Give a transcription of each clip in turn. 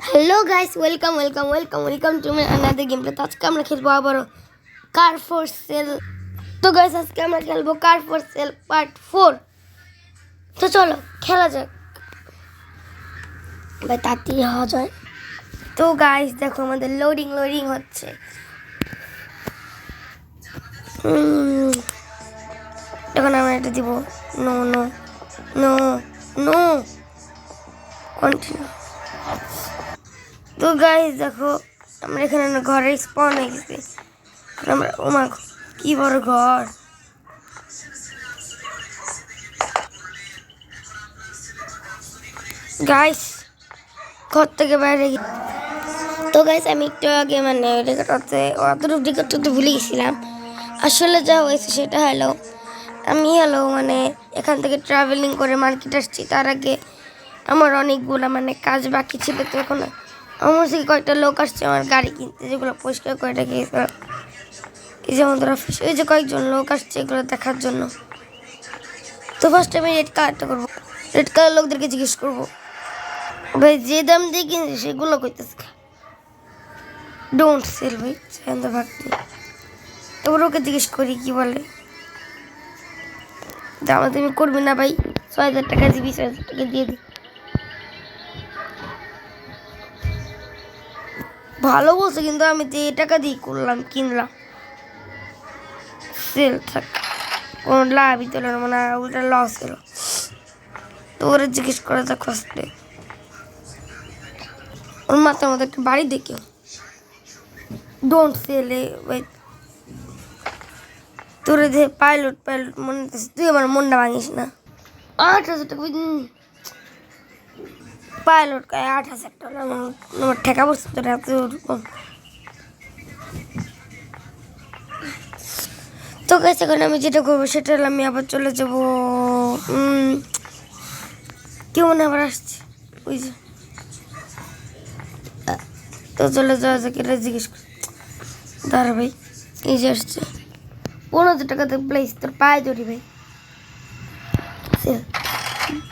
Hello guys, welcome to my another game play. তো আজকে আমরা খেলবো আবারও কার ফর সেল। তো গাইস আজকে আমরা খেলবো কার ফর সেল পার্ট 4। তো চলো খেলা যাক ভাই, তাড়াতাড়ি হওয়া যায়। তো গাইস দেখো আমাদের লোডিং হচ্ছে। এখন আমরা এটা দিব। No no no no continue. তো গাইস দেখো আমরা এখানে ঘরে স্পন হয়ে গেছি। আমরা ওমা কি বড় ঘর। গাইস ঘর থেকে বাইরে তো গাইস আমি একটু আগে মানে অতটুকু টিকিটটা তো ভুলে গেছিলাম। আসলে যা হয়েছে সেটা হলো আমি মানে এখান থেকে ট্রাভেলিং করে মার্কেট আসছি। তার আগে আমার অনেকগুলো মানে কাজ বাকি ছিল। তো এখন আমার থেকে কয়েকটা লোক আসছে আমার গাড়ি কিনতে, যেগুলো পরিষ্কার করে রেখেছিলাম। এই যে আমাদের অফিস, এই যে কয়েকজন লোক আসছে এগুলো দেখার জন্য। তো ফার্স্ট আমি রেড কালারটা করবো। রেড কালার লোকদেরকে জিজ্ঞেস করবো ভাই যে দাম দিয়ে কিনছে সেগুলো কইতেছে ডোন্ট সেল ভাই, চান্দা ভাগনি। এবার ওকে জিজ্ঞেস করি কি বলে। দাম তুমি করবি না ভাই, ৬,০০০ টাকা দিবি, ৬,০০০ টাকা দিয়ে দিই। ভালো বলছে কিন্তু আমি তো এই টাকা দিয়ে কিনলাম। সেল থাক কোনো লাভই তো না, মানে উল্টা লস হলো। তো ওরা জিজ্ঞেস করা যাক ফার্স্টে। ওর মাথার মধ্যে একটা বাড়ি দেখে ডোন্ট সেল ভাই। তোরে যে পাইলট মনে হচ্ছে, তুই আমার মনটা ভাঙিস না। ৮,০০০ টাকা পাইলট কায় ৮,০০০ টাকা আমার ঠেকা বসছে তোর এত কম। তো গাইস এখন আমি যেটা করবো সেটা হলো আমি আবার চলে যাবো। কেউ মনে আবার আসছে ওই যে। তো চলে যাওয়া যাক, এটা জিজ্ঞেস কর। দাঁড়া ভাই, এই যে আসছে ১৫,০০০ টাকাতে প্লেস, তোর পায়ে ধরি ভাই।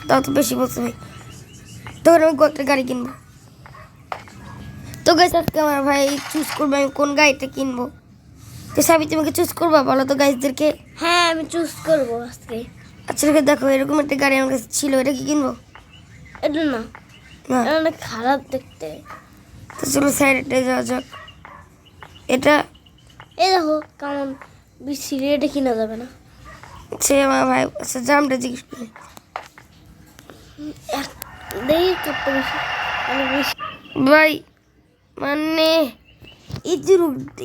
তাও তো বেশি বলছে ভাই। তখন আমি কয়েকটা গাড়ি কিনবো। তো গাইস আজকে আমার ভাই চুজ করবো আমি কোন গাড়িটা কিনবো। তো সাবি তোমাকে চুজ করবা বলো তো গাইসদেরকে। হ্যাঁ আমি চুজ করবো আজকে। আচ্ছা দেখো এরকম একটা গাড়ি আমার কাছে ছিল, এটা কি কিনবো? এটা না, এটা অনেক খারাপ দেখতে। তো চলো সাইডে যাওয়া যাক। এটা এই দেখো কেমন বিশ্রী, এটা কিনা যাবে না। সে আমার ভাই আচ্ছা দামটা জিজ্ঞেস করি। দেখি কত বেশি, অনেক বেশি ভাই মানে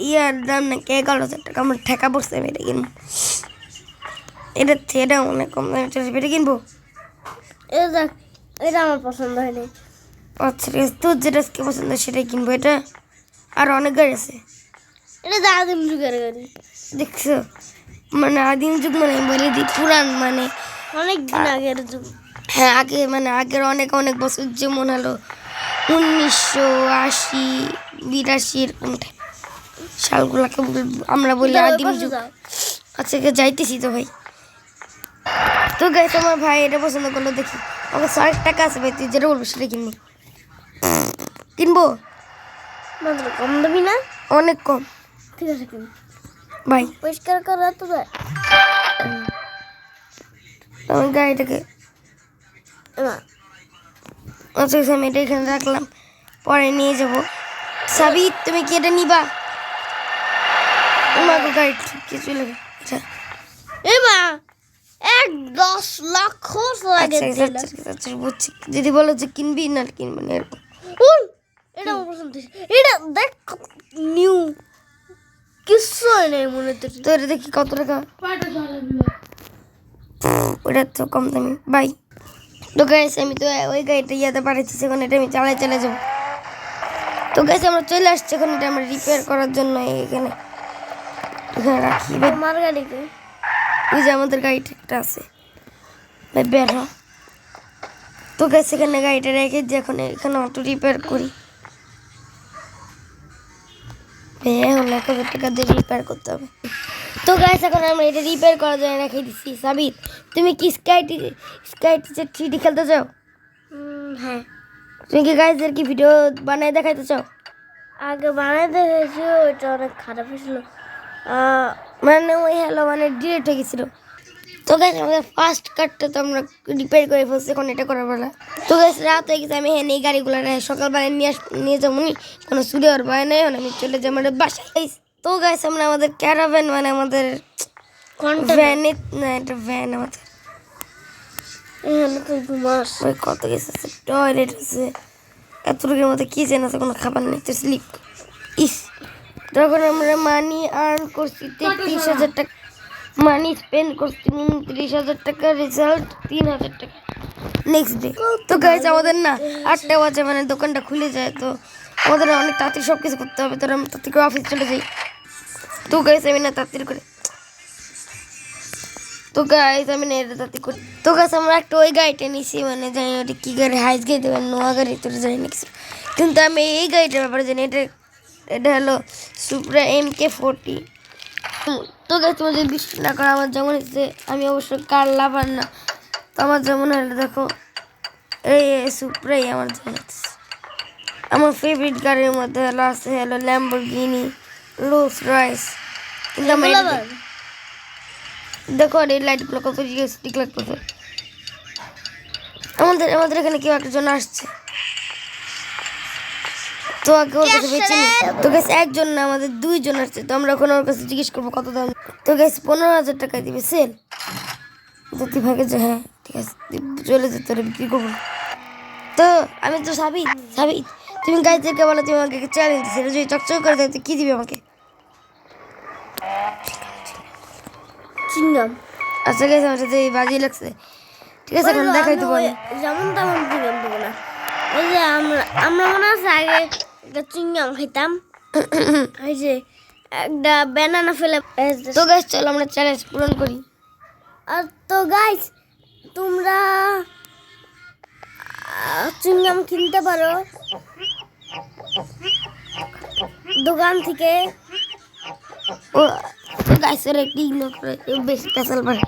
ইয়ার দাম নাকি ১১,০০০ টাকা। আমার ঠেকা পড়ছে আমি এটা কিনবো। এটা অনেক কম দামে চলে যাবে, এটা কিনবো। এটা দেখ, এটা আমার পছন্দ হয়নি। আচ্ছা ঠিক আছে, তোর যেটা আজকে পছন্দ সেটাই কিনবো। এটা আর অনেক গাড়ি আছে। এটা তো আদিম যুগের গাড়ি, দেখছো মানে আদিম যুগ মানে আমি বলে দিই পুরান মানে অনেক দিন আগের যুগ। হ্যাঁ আগে মানে আগের অনেক বছর, যেমন হলো ১৯৮০ ৮২ এরকম সালগুলাকে আমরা বলি আদিম যুগ। আচ্ছা যাইতেছি তো ভাই। তো গাইস আমার ভাই এটা পছন্দ করলো, দেখি আমার ৬০ টাকা আছে ভাই, তুই যেটা বলবো সেটা কিনবো। মাত্র কম দামি না, অনেক কম। ঠিক আছে কিন ভাই পরিষ্কার করা তো যায়। আমি গাড়িটাকে না আচ্ছা আমি এটা এখানে রাখলাম, পরে নিয়ে যাব। সাবি তুমি কি এটা নিবা? তোমাকে গাড়ি ঠিক চলে গেছে। এমা ১-১০ লক্ষ লাগে দিলাম। আচ্ছা বুঝছি, যদি বলো যে কিনবি না কিনবি না এরকম। এটা আমার পছন্দ হয়েছে। এটা দেখ নিউ, কিছু নেই মনে হচ্ছে। তো এটা দেখি কত টাকা। ওটা তো কম দামি ভাই। তো গাইস আমি তো ওই গাড়িটা ইয়াতে পাঠাচ্ছি, এখন এটা আমি চালাই চলে যাবো। তো গাইস আমরা চলে আসছি, এখন এটা আমরা রিপেয়ার করার জন্য এখানে রাখি। আমার গাড়িকে ওই যে আমাদের গাড়িটা একটা আছে ভাই, বের হ। তো গাইস এখানে গাড়িটা রেখে যে এখন এখানে অটো রিপেয়ার করি। এখন ১,০০০ টাকা দিয়ে রিপেয়ার করতে হবে। তো গাইস এখন আমরা এটা রিপেয়ার করার জন্য রেখে দিচ্ছি। সাবিত তুমি কি স্কাই টিচার 3D খেলতে চাও? হ্যাঁ তুমি কি গাইজের কি ভিডিও বানাই দেখাইতে চাও? আগে বানাইতে হয়েছে, ওইটা অনেক খারাপ হয়েছিল। মানে ওই হ্যালো মানে ডিলেট হয়ে গেছিল। তো গাইজ আমাদের ফার্স্ট কাটটা তো আমরা রিপেয়ার করে ফেলছি, এখন এটা করার বেলা। তো গাইজ রাত হয়ে গেছে, আমি হ্যাঁ এই গাড়িগুলো সকালবেলায় নিয়ে যাবো নি, কোনো চুরি হওয়ার ভয় নেই, আমি চলে যাবো আমাদের বাসায়। Guys, তো গাইজ আমরা আমাদের ক্যারাভ্যান মানে আমাদের ভ্যানে, না এটা ভ্যান আমাদের, এখানে তুই ঘুমাস। ওই কত কিছু আছে, টয়লেট আছে, এতটুকুর মধ্যে কিচেন আছে, কোনো খাবার নেই, তো স্লিপ। ইস, তখন আমরা মানি আর্ন করছি 33,000 টাকা, মানি স্পেন্ড করছি 29,000 টাকা, রেজাল্ট 3,000 টাকা। নেক্সট ডে তো গাইজ আমাদের না 8টা বাজে মানে দোকানটা খুলে যায়, তো আমাদের অনেক তাড়াতাড়ি সব কিছু করতে হবে, তো আমরা তাড়াতাড়ি করে অফিস চলে যাই। তো গাইজ আমি না তাড়াতাড়ি করে, তো গাইজ আমি না এটা তাড়াতাড়ি করি। তো গাইজ আমরা একটা ওই গাড়িটা নিছি, মানে জানি না ওটা কী গাড়ি, হাইস গাড়ি দেবেন, নোয়া গাড়ি তোরা জানি না কিছু, কিন্তু আমি এই গাড়িটার ব্যাপারে জানি। এটা হলো সুপ্রা MK40। তো গাইজ তোমার যদি বিশ্বাস না করো, আমার যেমন হচ্ছে, আমি অবশ্যই কার লাভার না, তো আমার যেমন হলো দেখো এই সুপ্রাই আমার যেমন হচ্ছে। আমার ফেভারিট গাড়ির মধ্যে হলো আছে হলো ল্যাম্বরগিনি, রোলস রয়েস, কিন্তু আমার দেখো আর এই লাইটগুলো কত রিয়েলিস্টিক লাগতেছে। আমাদের এখানে কেউ একজন আসছে, তো আগে ওর কাছে বেছে নি। তো গেছে একজন না, আমাদের 2জন আসছে, তো আমরা এখন ওর কাছে জিজ্ঞেস করবো কত দাম। তো গেছে 15,000 টাকা দিবে সেল। তুই ভাগে যে হ্যাঁ ঠিক আছে, চলে যেতে তোরা বিক্রি করবো। তো আমি তো সাবিত, তুমি গাইজেরকে বলো তুমি আমাকে চ্যালেঞ্জ দিচ্ছে, যদি চকচক করে দেখতে কি দিবে আমাকে? চিংগাম। আচ্ছা গেছে আমার সাথে বাজি লাগছে, ঠিক আছে এখন দেখাই দেবো আমি। যেমন তেমন চিংগাম দেবো না। ওই যে আমরা মনে আছে আগে একটা চিংগাম খাইতাম, ওই যে একটা ব্যানানা ফেলে। তো গাইজ চলো আমরা চ্যালেঞ্জ পূরণ করি। আর তো গাইস তোমরা চুইংগাম কিনতে পারো দোকান থেকে। ও তো গাইজ ওরা একটু ইগনোর করে, বেশি পেশাল পারে।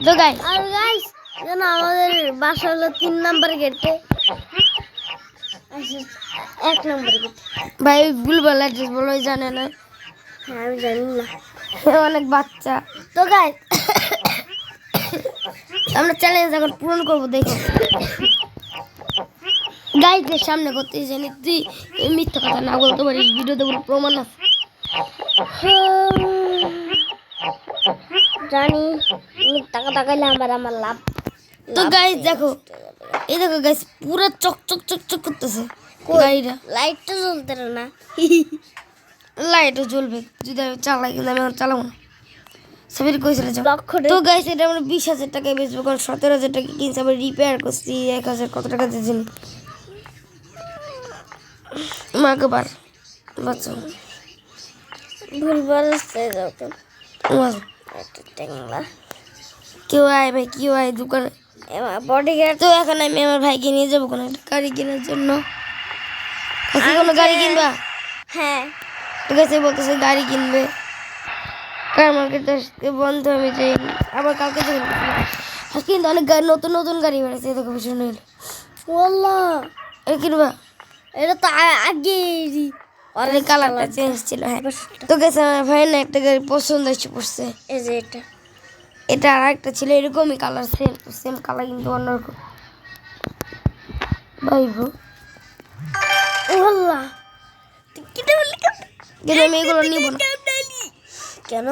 তো গাইজ আর গাইস যেন আমাদের বাসা হলো 3 নম্বর গেটে, 1 নম্বর গেটে। ভাই ভুলভাল অ্যাড্রেস বলো, জানে না। হ্যাঁ আমি জানি না। অনেক বাচ্চা। তো গাইস আমরা চ্যালেঞ্জ এখন পূরণ করবো, দেখো গাইজের সামনে করতে জানি তুই মিথ্যা কথা না বলতে পারিস, ভিডিওতে বলে প্রমাণ আছে। জানি টাকা টাকাইলে আমার লাভ। তো গাইজ দেখো, এই দেখো গাইজ পুরো চক করতেছে গাড়িটা, লাইটটা জ্বলতে না। লাইটও জ্বলবে যদি আমি চালাই, কিন্তু আমি এখন চালাবো না। সাবির কইছিল যাও। লক্ষ্য তো গাইজ এটা আমরা 20,000 টাকায় বেচবো, কারণ 17,000 টাকা কিনছি, আবার রিপেয়ার করছি 1,000 কত টাকা দিয়েছি মাকে বার বাচ্চা ভুলবার আসছে যখন একটা ট্যাংলা কেউ আয় ভাই, কেউ আয় দোকানে। বডিগার্ড। তো এখন আমি আমার ভাইকে নিয়ে যাবো কোনো একটা গাড়ি কেনার জন্য। কাকি কোনো গাড়ি কিনবা? হ্যাঁ ঠিক আছে বলতেছে গাড়ি কিনবে, কার মার্কেট আজকে বন্ধ, আমি যাই আবার কালকে যাই। আজকে কিন্তু অনেক গাড়ি, নতুন গাড়ি বেড়েছে, এদিকে পিছনে হইলো ওয়াল্লাহ এটা কিনবা? এটা তো আগে অনেক কালারটা চেঞ্জ ছিল। হ্যাঁ তো গেছে আমার ভাই না একটা গাড়ি পছন্দ হয়েছে পড়ছে, এই যে এটা এটা আর একটা ছিল এরকমই কালার, সেম কালার কিন্তু অন্যরকম। ভাই ওয়াল্লাহ কিন্তু আমি এগুলো নিব না। কেন?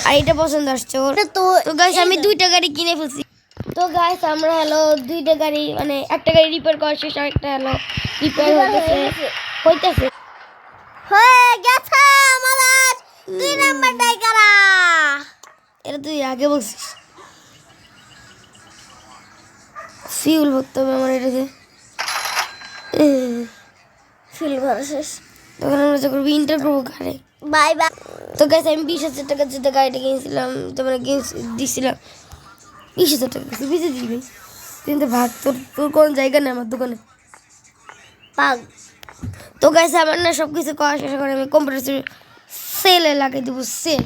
আর এটা পছন্দ আসছে ওর। তো গাইস আমি 2টা গাড়ি কিনে ফেলছি। তো গাইস আমরা হলো 2টা গাড়ি, মানে একটা গাড়ি রিপেয়ার করা শেষ, আর একটা হলো রিপেয়ার হইতেছে। হয়ে গেছে আমাদের 2 নাম্বার টাইকারা। এটা তুই আগে বলছিস। ফিউল ভরতে হবে আমার এটাতে, ফিল ভরা শেষ। তখন আমরা যখন ইন্টার করবো গাড়ি। Bye bye. তো গাইস আমি 20,000 টাকা যেটা গাড়িটা কিনেছিলাম, তোমার দিয়েছিলাম 20,000 টাকা বেঁচে দিবি, কিন্তু ভাগ তোর কোন জায়গা নেই আমার দোকানে পাগ। তো গাইস আমার না সব কিছু করা শেষ করে আমি কম্পিউটার সেলে লাগিয়ে দেবো, সেল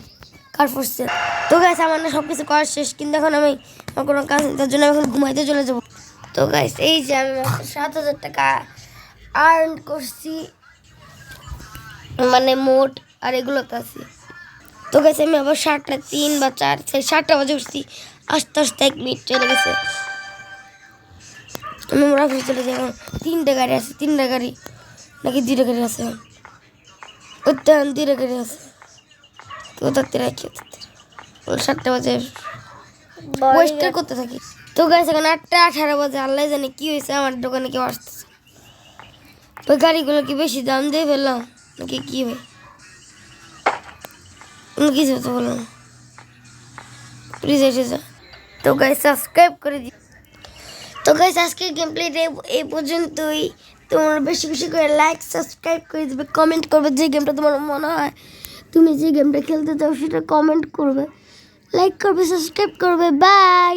কার্ডফোর সেল। তো গাইস আমার না সব কিছু করা শেষ, কিন্তু এখন আমি আমার কোনো কাজ নেই, তার জন্য এখন ঘুমাইতে চলে যাবো। তো তো গাইস এই যে আমি মাত্র 7,000 টাকা আর্ন করছি, মানে মোট, আর এগুলোতে আছি। তো গাইস আমি আবার 3 বা 4 7টা বাজে উঠছি, আস্তে আস্তে 1 মিনিট চলে গেছে। আমি অফিসে চলে যাই। এখন 3টা গাড়ি আছে, 3টা গাড়ি নাকি 2টা গাড়ি আছে, ওইটা 2টা গাড়ি আছে। তো তাতে রাখি 7টা বাজে ওয়েস্টার করতে থাকি। তো গাইস এখন 8টা 18 বাজে, আল্লাহ জানে কি হয়েছে, আমার দোকানে কেউ আসতেছে। ওই গাড়িগুলো কি বেশি দাম দিয়ে ফেললাম নাকি কি হয়, কিছু তো বলো না, প্লিজ এসে যা। তো গাইস সাবস্ক্রাইব করে দিই। তো গাইস আজকের গেম প্লেটা এই পর্যন্তই। তোমরা বেশি বেশি করে লাইক সাবস্ক্রাইব করে দিবে, কমেন্ট করবে যে গেমটা তোমার মনে হয় তুমি যে গেমটা খেলতে চাও সেটা কমেন্ট করবে, লাইক করবে, সাবস্ক্রাইব করবে। বাই।